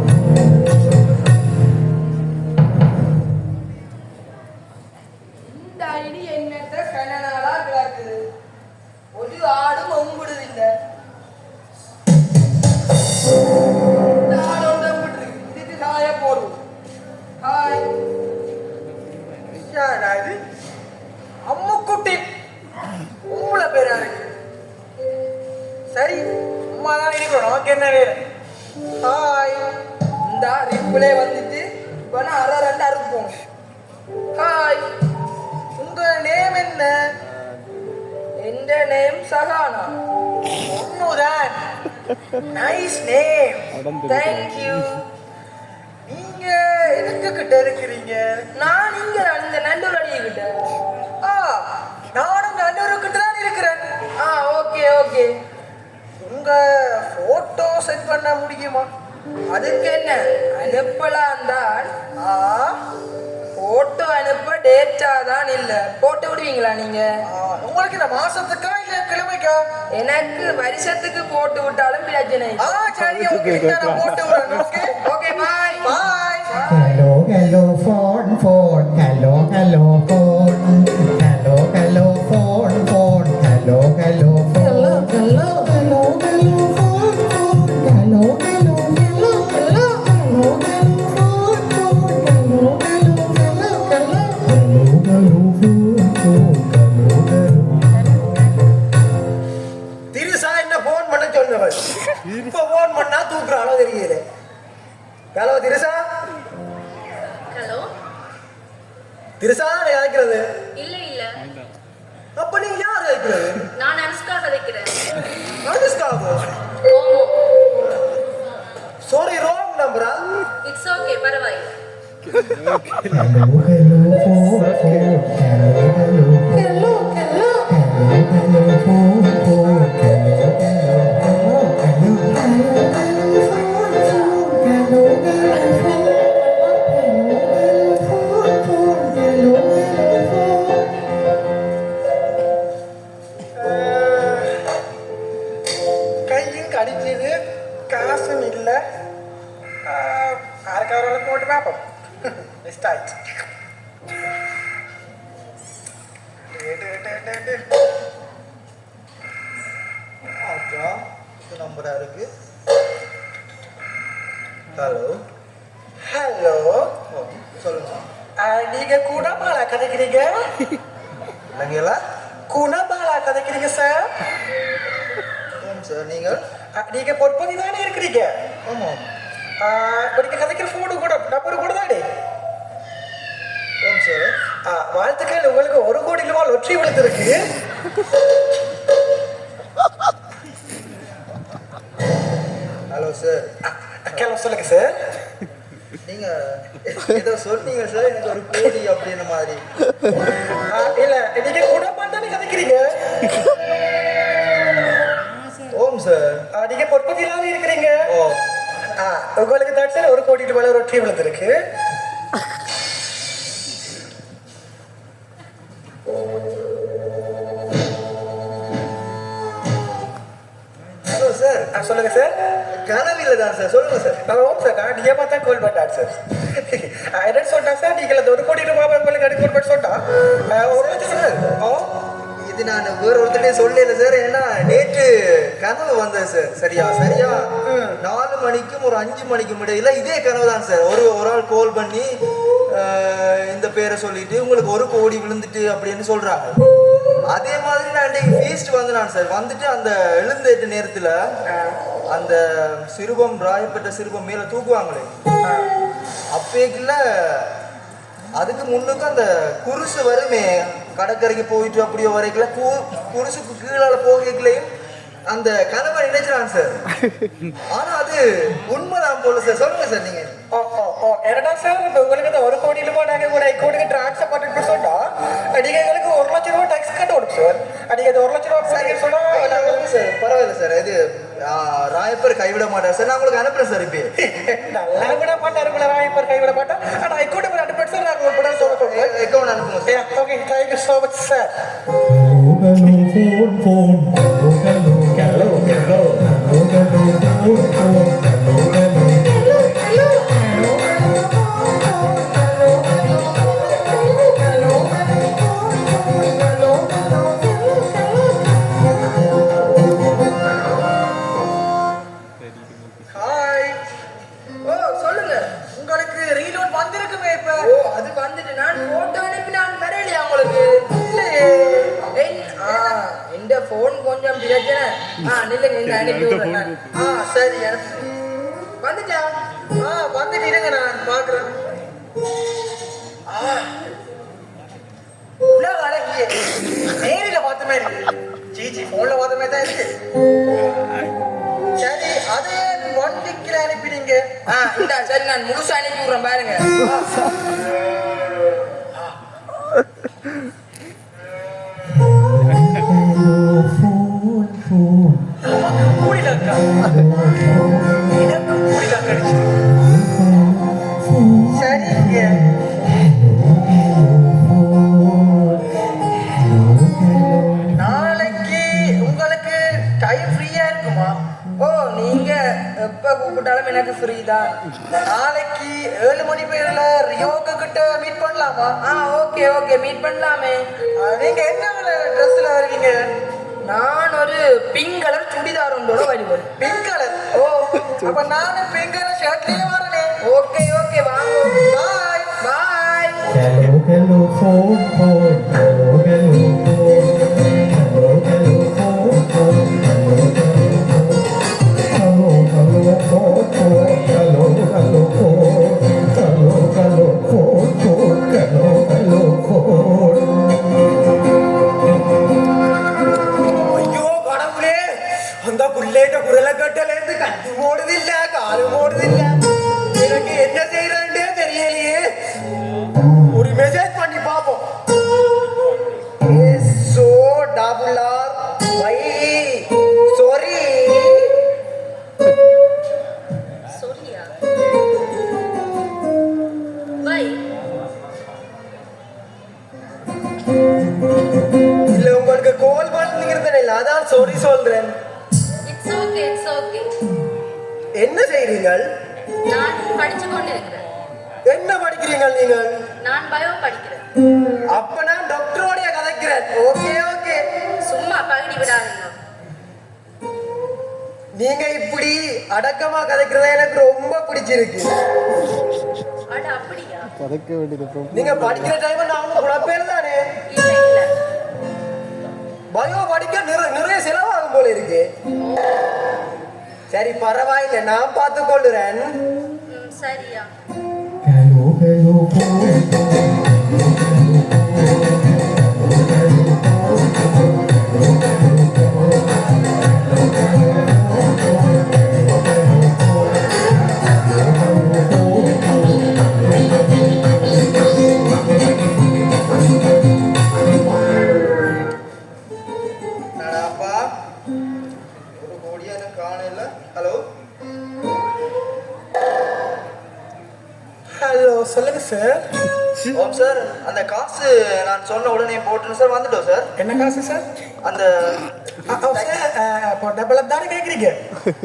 நமக்கு என்ன வேலை? Hi இந்த reply வந்துட்டு இப்போ நான் அரை ரெண்டு அறுப்போம். Hi உங்க நேம் என்ன? எந்த நேம் சகானா. ஒண்ணுதான். Nice name. தேங்க்யூ. நீங்க எதுக்கு கிட்ட இருக்கிறீங்க? நான் இங்க இந்த நல்லூர் அடியை கிட்ட. ஆ, நானும் நல்லூருக்கிட்ட தான் இருக்கிறேன். Okay okay. உங்க போட்டோ செட் பண்ண முடியுமா? அதுக்கு என்ன அனுப்பலாம் தான். போட்டோ அனுப்ப டேட்டா தான் இல்ல. போட்டு விடுவீங்களா நீங்க? உங்களுக்கு இந்த மாசத்துக்கா இல்ல கிழமைக்கா? எனக்கு வருஷத்துக்கு போட்டு விட்டாலும் பிரச்சனை இல்லை. சரி, ஓகே, நான் போட்டு விடுறேன். ஓகே ஓகே பாய் பாய். Hello, hello, phone, phone. Hello, hello, phone. Hello, hello, phone, phone. Hello, hello, phone. Hello, hello, hello, phone, phone. Hello, hello, hello, hello. Hello, hello, phone, phone. Hello, hello, hello, hello. Hello, hello, phone, phone. Hello, hello. Trisha என்ன phone பண்ண சொன்னவள் இப்ப phone பண்ணா தூக்குறாளோ தெரியல. Hello Trisha. Hello Trisha அழைக்கிறது. இல்ல இல்ல அப்ப நீங்க யார் அழைக்கிறது? நான் அனுஷ்கா கதைக்கிறேன். ஓமோ சாரி, ராங் நம்பரா? இட்ஸ் ஓகே பரவாயில்லை. Hello, hello, phone, phone. Hello, hello, hello, hello. Hello, hello, phone, phone. Hello, hello, hello, hello. Hello, hello, phone, phone. Hello, hello, hello. Hello, hello, phone, phone. Hello, hello, phone. கையும் கடிச்சது, காசும் இல்ல. யாருக்காவது போட்டு பார்ப்போம். Best ஆயிடுச்சு. நம்பரா இருக்கு. Hello hello, சொல்லுங்க. நீங்க குணபாலா கதைக்கிறீங்க? இல்லைங்களா? குணபாலா கதைக்கிறீங்க சார்? சார் நீங்க பொற்பதி தானே இருக்கிறீங்க? ஆமாம். இப்போ நீங்க கதைக்கிற ஃபோனு கூட நம்பரு கூட தானே? சார் வாழ்த்துக்கள், உங்களுக்கு 1 கோடி ரூபாய் லொட்டரி விழுந்திருக்கு. Hello sir. ஹலோ சொல்லுங்க சார். நீங்க ஏதோ சொன்னீங்க சார், எனக்கு 1 கோடி அப்படின்ற மாதிரி. இல்ல, நீங்க குணமா தானே கதைக்கிறீங்க? ஓம் சார். நீங்க பொற்பதியிலாவே இருக்கிறீங்க. உங்களுக்கு தான் சார் 1 கோடி ரூபாய் லொட்டரி விழுந்திருக்கு. Hello sir. சொல்லுங்க சார். கனவில்லை தான் சார், சொல்லுங்க சார். ஓம் சார், நான் நீங்க பார்த்தா கோல் பண்ணார் சார். என்ன சொன்னா சார், நீங்கள் அந்த 1 கோடி ரூபாய் உங்களுக்கு எடுக்க சொன்னா 1 லட்சம் சார். இது நான் வேற ஒருத்தரே சொல்லல சார். ஏன்னா நேற்று கனவு வந்தது சார். சரியா 4 மணிக்கும் ஒரு 5 மணிக்கும் இடையில இதே கனவு தான் சார். ஒரு ஆள் கால் பண்ணி இந்த பேரை சொல்லிட்டு உங்களுக்கு 1 கோடி விழுந்துட்டு அப்படின்னு சொல்றாங்க. அதே மாதிரி நான் இன்னைக்கு ஃபீஸ்ட் வந்தேன் சார். வந்துட்டு அந்த எழுந்தேற்ற நேரத்துல அந்த சிறுபம், ராயப்பட்ட சிறுபம் மேல தூக்குவாங்களே, அப்பேக்குள்ள அதுக்கு முன்னுக்கு அந்த குருசு வருமே, கடற்கரைக்கு போயிட்டு அப்படியே வரைக்கல குருசுக்கு கீழால போகலையும் அந்த கனவை நினைச்சான் சார். ஆனா அது உண்மைதான் போல சார். சொல்லுங்க சார் நீங்க. என்னடா சார், உங்களுக்கு இந்த 1 கோடி ரூபாய் நாங்க கூட அக்கௌண்ட்டுக்கு டிரான்ஸ்ஃபர் பண்ணிட்டு சொன்னா நீங்க எங்களுக்கு 1 லட்சம் ரூபாய் டாக்ஸ் கட்டணும் சார். நீங்க இந்த 1 லட்சம் ரூபாய் சொன்னா சார் பரவாயில்ல சார். இது ராயப்பர் கைவிட மாட்டார் சார். நான் உங்களுக்கு அனுப்புறேன் சார். இப்போ நல்லா விட மாட்டார் உங்களை ராயப்பர் கைவிட மாட்டேன். ஆனா அக்கௌண்ட் அனுப்பிட்டு சார் நான் உங்களுக்கு சொல்லுங்க. அக்கௌண்ட் அனுப்புங்க sir. Okay, thank you so much sir. Hello, phone, phone. Hello, hello, hello, hello, hello, phone, phone. Hello, hello, hello, hello, hi. சொல்லுங்க. உங்களுக்கு ரீலோட் வந்திருக்குமே இப்ப? அது வந்துட்டு நான் போட்டோ அனுப்பி நான் வரலையா உங்களுக்கு? இல்லையே. இந்த போன் கொஞ்சம் பிரச்சனை. நில்லுங்க இந்த அனுப்பி விடுறேன் நான். சரி எனக்கு வந்துட்டா வந்துட்டு இருங்க நான் பாக்குறேன். அழகிய நேரில பார்த்த மாதிரி இருக்கு. ஜிஜி போன்ல பார்த்த மாதிரி தான் இருக்கு. சரி அதே வண்டிக்கு அனுப்பிடுங்க. இந்த சரி நான் முழுசா அனுப்பி விடுறேன் பாருங்க. சரிங்க நாளைக்கு உங்களுக்கு டைம் ஃப்ரீயா இருக்குமா? ஓ நீங்க எப்ப கூப்பிட்டாலும் எனக்கு ஃப்ரீ தான். நாளைக்கு 7 மணி பேர்ல ரியோக்கு கிட்ட மீட் பண்ணலாமா? ஓகே ஓகே மீட் பண்ணலாமே. நீங்க என்ன ட்ரெஸ்ல வருவீங்க? நான் ஒரு பிங்க் கலர் சுடிதார் ஒன்றோட வருவேன். Pink colour. ஓ அப்ப நானும் பிங்க் கலர் ஷர்ட்லயே வரேன். ஓகே ஓகே வாங்க. பாய் பாய். Hello, hello, phone, phone. Hello, hello, phone. Hello, hello, phone, phone. Hello, hello, phone, phone. Hello, hello, phone. Hello, hello, phone, phone. Hello, hello, phone. ஐயோ கடவுளே, அந்த புள்ளேட்ட குரலை கட்டலேருந்து கட்டு போடுதில்ல காலு போடுதில்ல. எனக்கு என்ன செய்யறேன்டே தெரியலையே. ஒரு மெசேஜ் பண்ணி பார்ப்போம். சோ டபுள் ஆர் வை சாரி. சொல்லியா வை இல்ல உங்களுக்கு கால் பண்ணிருந்தேன் இல்ல அதான் சாரி சொல்றேன். இட்ஸ் ஓகே என்ன செய்றீங்கள்? நான் படிச்சு கொண்டிருக்கிறேன். என்ன படிக்கிறீங்கள் நீங்கள்? நான் பயோ படிக்கிறேன். அப்ப நான் டாக்டரோடைய கதைக்கிறேன். ஓகே ஓகே சும்மா பகுதி விடாதீங்க. நீங்க இப்படி அடக்கமா கதைக்கிறத எனக்கு ரொம்ப பிடிச்சிருக்கு. அட அப்படியா? நீங்க படிக்கிற டைம் நான் குழப்பேன் தானே. இல்ல பயோ படிக்க நிறைய செலவாகும் போல இருக்கு. சரி பரவாயில்லை நான் பார்த்து கொள்ளுறேன். சரியா? Hello, hello, phone. அப்பா ஒரு கோடியா எனக்கு காணல. ஹலோ ஹலோ சொல்லுங்க சார். ஓம் சார், அந்த காசு நான் சொன்ன உடனே போட்டுன்னு சார் வந்துட்டோம் சார். என்ன காசு சார்? அந்த இப்போ டபுள் தானே கேட்குறீங்க?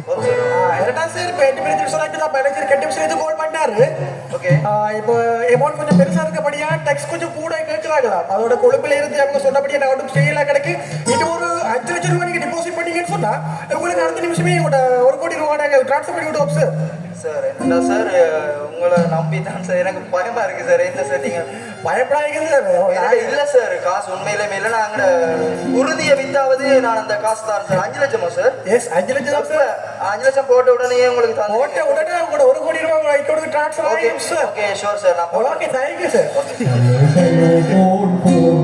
ஓம் சார். இரண்டாம் சார் இப்போ 8 மணி சொல்லாட்டி தான் மேனேஜர் 8 நிமிஷம் இது கால் பண்ணாரு. ஓகே. இப்போ அமௌண்ட் கொஞ்சம் பெருசா இருக்கபடியா டேக்ஸ் கொஞ்சம் கூட கேட்கறாங்களா? அதோட கொழுப்புல இருந்து அவங்க சொன்னபடியா நான் ஒன்றும் செய்யலாம் கிடைக்கு. இது ஒரு 5 லட்சம் ரூபாய் நீங்க டிபாசிட் பண்ணீங்கன்னு சொன்னா உங்களுக்கு அடுத்த நிமிஷமே உங்களோட 1 கோடி ரூபாய் நாங்கள் ட்ரான்ஸ்ஃபர் பண்ணி விடுவோம் சார். சார் என்னடா சார், உங்களை நம்பி தான் சார் எனக்கு பயமா இருக்கு சார். என்ன சார் நீங்க பயப்படாதீங்க சார். இல்ல சார், காசு உண்மையிலே மேல நாங்க உறுதியை வித்தாவது நான் அந்த காசு தான் சார். 5 லட்சமா சார்? எஸ் 5 லட்சம் தான் சார். 5 லட்சம் போட்ட உடனே உங்களுக்கு தான் போட்ட உடனே உங்களோட 1 கோடி ரூபாய் உங்க அக்கௌண்ட்டுக்கு ட்ரான்ஸ்ஃபர் ஓகே ஆகிடும் சார். Okay sure sir. நான் போடுறேன். Okay thank you sir. Hello, phone, phone.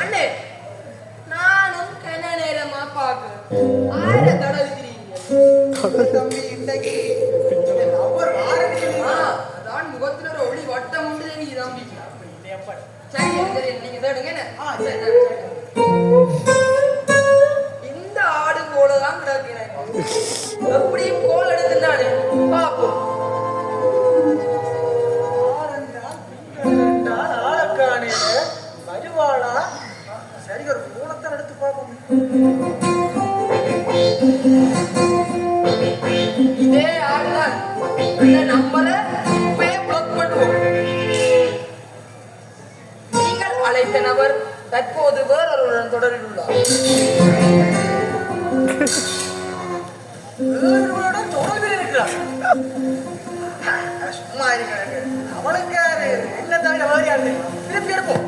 அண்ணே நானும் கண்ண நேரமா பாக்குறேன். ஆயிர தடவை தம்பி இன்னைக்கு அவர் அதான் முகத்துல ஒரு ஒளி வட்டம் உண்டு நீ தம்பி. சரி சரி நீங்க தேடுங்க என்ன? சரி, சரி, சரி. இந்த ஆடு போலதான் கிடக்கிறேன். எப்படியும் கோல் எடுத்துட்டானே பாப்போம். ஆளக்கானே வருவாளா? சரி ஒரு போனத்தான் எடுத்து பார்ப்போம். இதே ஆடுதான் இந்த நம்பரை இப்பயே பிளாக் பண்ணுவோம். தொடரில் உள்ளார். 7 பேருடன் தொடர்பில் இருக்கிறார். சும்மா இருக்கிறாங்க. அவளுக்கு யாரு என்ன தவிர வேறு யாரு தெரியும்? திருப்பி எடுப்போம்.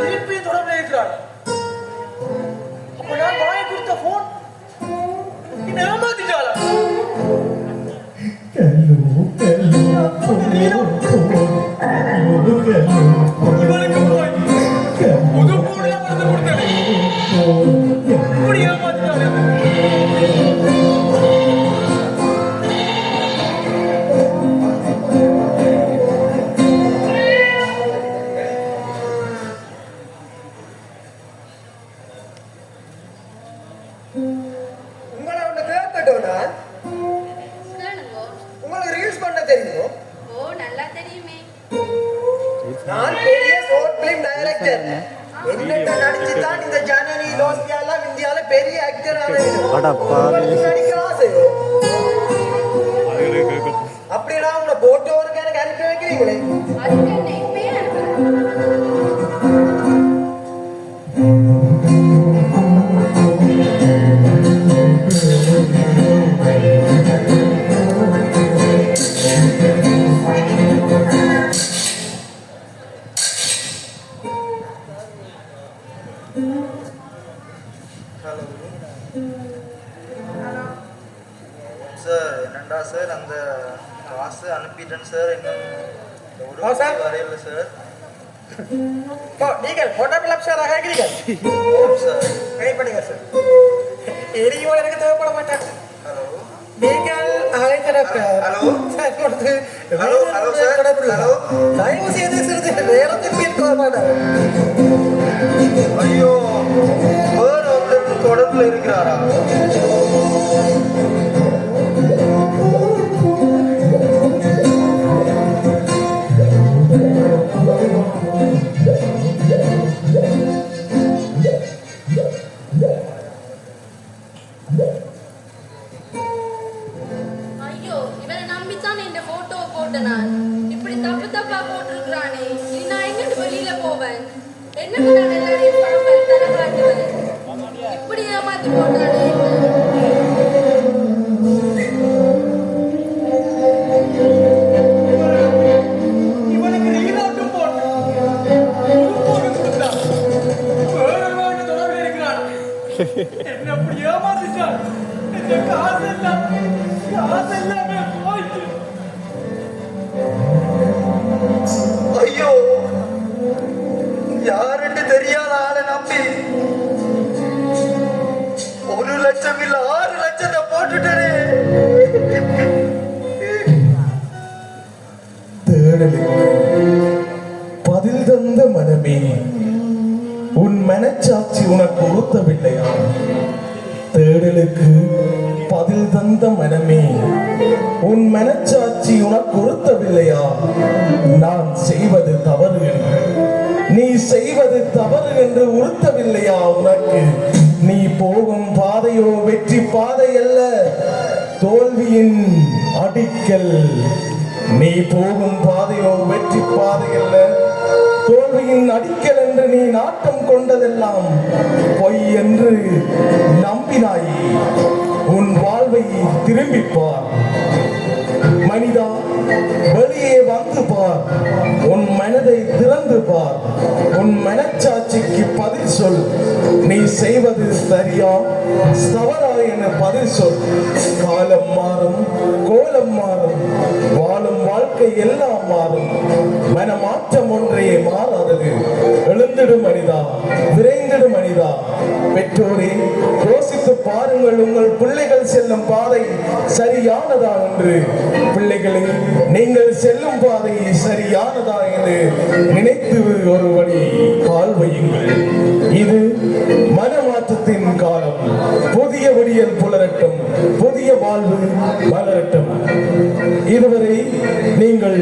திருப்பி தொடர்பில் இருக்கிறார். அப்ப நான் வாங்கி கொடுத்த போன் என்ன ஏமாத்திட்டாளா? இவளுக்கு போய் புது போன்ல வந்து கொடுத்தது. இப்படி ஏமாத்திட்டாளா? உங்களை ஒண்ணு கேட்கட்டோம்னா, கேளுங்கோ. உங்களுக்கு ரீல்ஸ் பண்ண தெரியுமோ? ஓ நல்லா தெரியுமே. நான் பெரிய ஷார்ட் பிலிம் டைரக்டர். என்னட்ட நடிச்சு தான் இந்த ஜனனி லோசியாலாம் இந்தியால பெரிய ஆக்டர் ஆனது. நடிக்க ஆசையோ? அப்படின்னா உங்களை போட்டோ ஒருக்கு எனக்கு அனுப்பி வைக்கிறீங்களே. அதுக்கு என்ன இப்பயே அனுப்புறேன். சார் என்னண்டா சார் அந்த காசு அனுப்பிட்டேன் சார். இன்னும் ஆ, சார். வரையில சார். நீங்கள் போட்டோ பிளப்ஸாக கேட்கிறீங்க சார் வெயிட் பண்ணுங்க சார். எரியும் எனக்கு தேவைப்பட மாட்டாங்க. ஹலோ நீங்கள் அழைத்திருக்க ஹலோ. சார் கொடுத்து ஹலோ, ஹலோ சார். ஹலோ. தயவு செய்து சிறிது நேரத்தில் மேற்கொள்ள மாட்டாங்க. ஐயோ வேற ஒருத்தர் தொடர்புல இருக்கிறாரா? ஐயோ இவனை நம்பித்தான் இந்த போட்டோவை போட்டேன் நான். இப்படி தப்பு தப்பா போட்டிருக்கிறானே. இனி நான் எங்கிட்டு வெளியில போவேன்? என்னன்னு நான் எல்லாரையும் பார்ப்பேன், தலை காட்டுவேன். இப்படி ஏமாத்தி போட்டானே. இவனுக்கு ரீலோட்டும் போட்டு ஒரு போட்டு கொடுத்தான். வேற ஒருவனுக்கு தொடர்பில் இருக்கிறான். என்ன அப்படி ஏமாத்திட்டான். இந்த காசு எல்லாமே போயிட்டு. ஐயோ யாருன்னு தெரியாத ஆளை நம்பி 1 லட்சம் இல்ல 6 லட்சத்தை போட்டுட்டேனே. தேடலுக்கு பதில் தந்த மனமே, உன் மனச்சாட்சி உனக்கு உறுத்தவில்லையா? தேடலுக்கு பதில் தந்த மனமே, உன் மனச்சாட்சி உனக்கு உறுத்தவில்லையா? நான் செய்வது தவறு என்று, நீ செய்வது தவறு என்று உறுத்தவில்லையா உனக்கு? நீ போகும் பாதையோ வெற்றி பாதை அல்ல, தோல்வியின் அடிக்கல். நீ போகும் பாதையோ வெற்றி பாதை அல்ல, தோல்வியின் அடிக்கல் என்று நீ நாட்டம் கொண்டதெல்லாம் பொய் என்று நம்பினாய். உன் வாழ்வை திரும்பிப் பார் மனிதா, வெளியே வந்து பார். உன் மனதை திறந்து பார். உன் மனச்சாட்சிக்கு பதில் சொல். நீ செய்வது சரியா தவறா என பதில் சொல். காலம் மாறும், கோலம் மாறும், வாழும் வாழ்க்கை எல்லாம் மாறும். மனமாற்றம் ஒன்றே மாறாதது. எழுந்திடு மனிதா, விரைந்திடு மனிதா. பெற்றோரே, யோசித்து பாருங்கள், உங்கள் பிள்ளைகள் செல்லும் பாதை சரியானதா என்று. பிள்ளைகளே, நீங்கள் செல்லும் பாதை சரியானதா என்று நினைத்து ஒரு வழி கால் வையுங்கள். இது மனமாற்றத்தின் காலம். புதிய விடியல் புலரட்டும், புதிய வாழ்வு மலரட்டும். இதுவரை நீங்கள்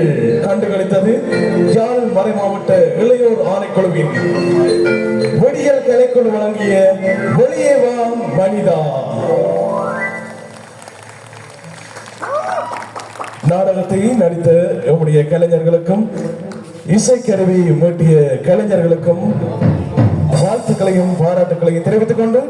கண்டுகளித்தது யாழ் மறைமாவட்ட இளையோர் ஆணைக்குழுவின் விடியல் கலைக்குழு வழங்கிய வெளியே வா மனிதா. காட்சி நடித்த நம்முடைய கலைஞர்களுக்கும் இசைக்கருவி மீட்டிய கலைஞர்களுக்கும் வாழ்த்துக்களையும் பாராட்டுக்களையும் தெரிவித்துக் கொண்டு